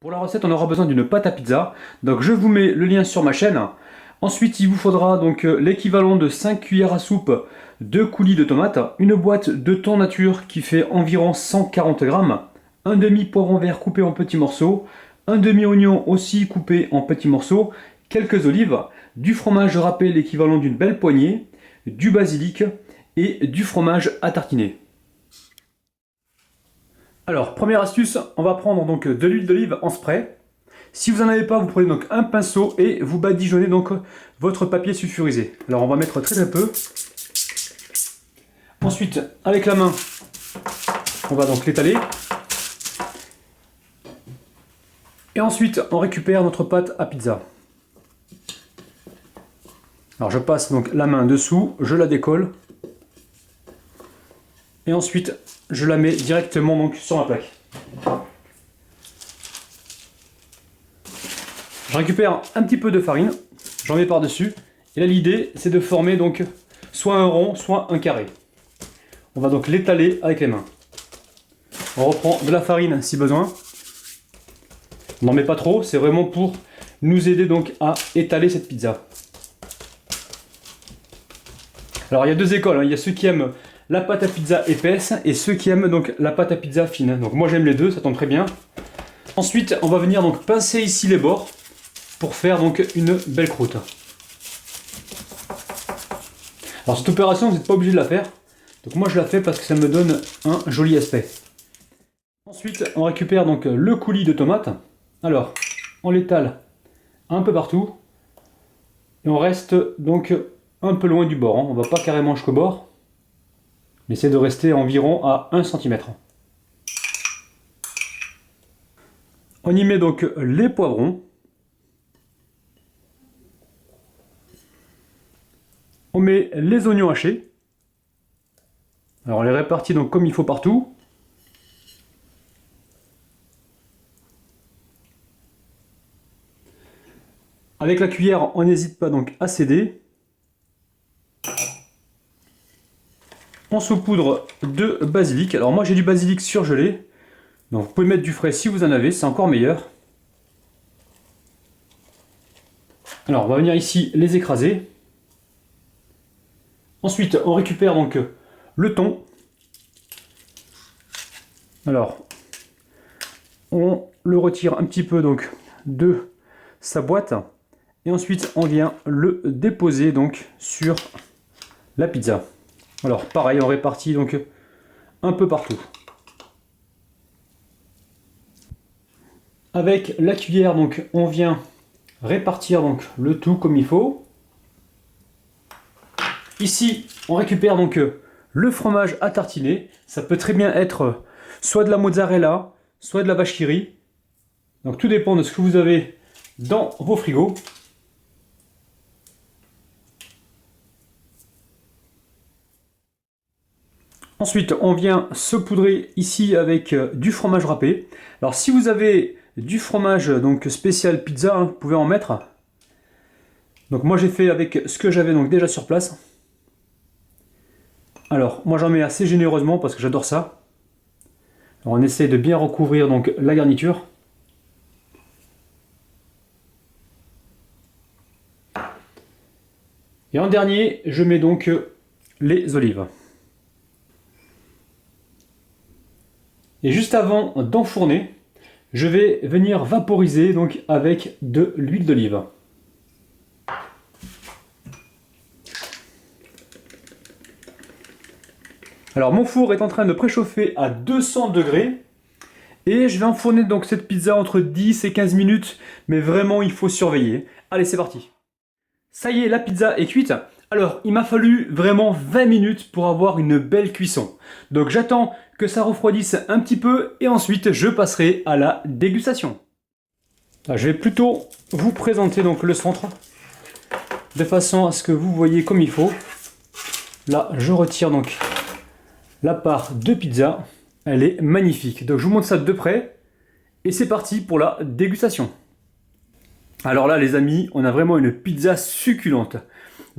Pour la recette, on aura besoin d'une pâte à pizza. Donc je vous mets le lien sur ma chaîne. Ensuite, il vous faudra donc l'équivalent de 5 cuillères à soupe de coulis de tomates, une boîte de thon nature qui fait environ 140 grammes, un demi poivron vert coupé en petits morceaux, un demi oignon aussi coupé en petits morceaux, quelques olives, du fromage râpé l'équivalent d'une belle poignée, du basilic et du fromage à tartiner. Alors, première astuce, on va prendre donc de l'huile d'olive en spray. Si vous n'en avez pas, vous prenez donc un pinceau et vous badigeonnez donc votre papier sulfurisé. Alors, on va mettre très très peu. Ensuite, avec la main, on va donc l'étaler. Et ensuite, on récupère notre pâte à pizza. Alors, je passe donc la main dessous, je la décolle. Et ensuite, je la mets directement donc sur ma plaque. Je récupère un petit peu de farine, j'en mets par-dessus. Et là, l'idée, c'est de former donc soit un rond, soit un carré. On va donc l'étaler avec les mains. On reprend de la farine si besoin. On n'en met pas trop, c'est vraiment pour nous aider donc à étaler cette pizza. Alors, il y a deux écoles, hein. Il y a ceux qui aiment la pâte à pizza épaisse et ceux qui aiment donc la pâte à pizza fine. Donc moi j'aime les deux, ça tombe très bien. Ensuite, on va venir donc pincer ici les bords pour faire donc une belle croûte. Alors cette opération, vous n'êtes pas obligé de la faire. Donc moi je la fais parce que ça me donne un joli aspect. Ensuite, on récupère donc le coulis de tomates. Alors, on l'étale un peu partout. Et on reste donc un peu loin du bord, hein. On ne va pas carrément jusqu'au bord. On essaie de rester environ à 1 cm. On y met donc les poivrons. On met les oignons hachés. Alors on les répartit donc comme il faut partout. Avec la cuillère, on n'hésite pas donc à céder. On saupoudre de basilic. Alors moi j'ai du basilic surgelé. Donc vous pouvez mettre du frais si vous en avez, c'est encore meilleur. Alors on va venir ici les écraser. Ensuite on récupère donc le thon. Alors on le retire un petit peu donc de sa boîte. Et ensuite on vient le déposer donc sur la pizza. Alors pareil, on répartit donc un peu partout. Avec la cuillère donc on vient répartir donc le tout comme il faut. Ici on récupère donc le fromage à tartiner. Ça peut très bien être soit de la mozzarella, soit de la vache qui rit. Donc tout dépend de ce que vous avez dans vos frigos. Ensuite, on vient saupoudrer ici avec du fromage râpé. Alors, si vous avez du fromage donc spécial pizza, hein, vous pouvez en mettre. Donc, moi, j'ai fait avec ce que j'avais donc déjà sur place. Alors, moi, j'en mets assez généreusement parce que j'adore ça. Alors, on essaie de bien recouvrir donc la garniture. Et en dernier, je mets donc les olives. Et juste avant d'enfourner, je vais venir vaporiser donc avec de l'huile d'olive. Alors mon four est en train de préchauffer à 200 degrés et je vais enfourner donc cette pizza entre 10 et 15 minutes, mais vraiment il faut surveiller. Allez, c'est parti. Ça y est, la pizza est cuite. Alors, il m'a fallu vraiment 20 minutes pour avoir une belle cuisson. Donc j'attends que ça refroidisse un petit peu et ensuite je passerai à la dégustation. Là, je vais plutôt vous présenter donc le centre de façon à ce que vous voyez comme il faut. Là, je retire donc la part de pizza. Elle est magnifique. Donc je vous montre ça de près et c'est parti pour la dégustation. Alors là les amis, on a vraiment une pizza succulente.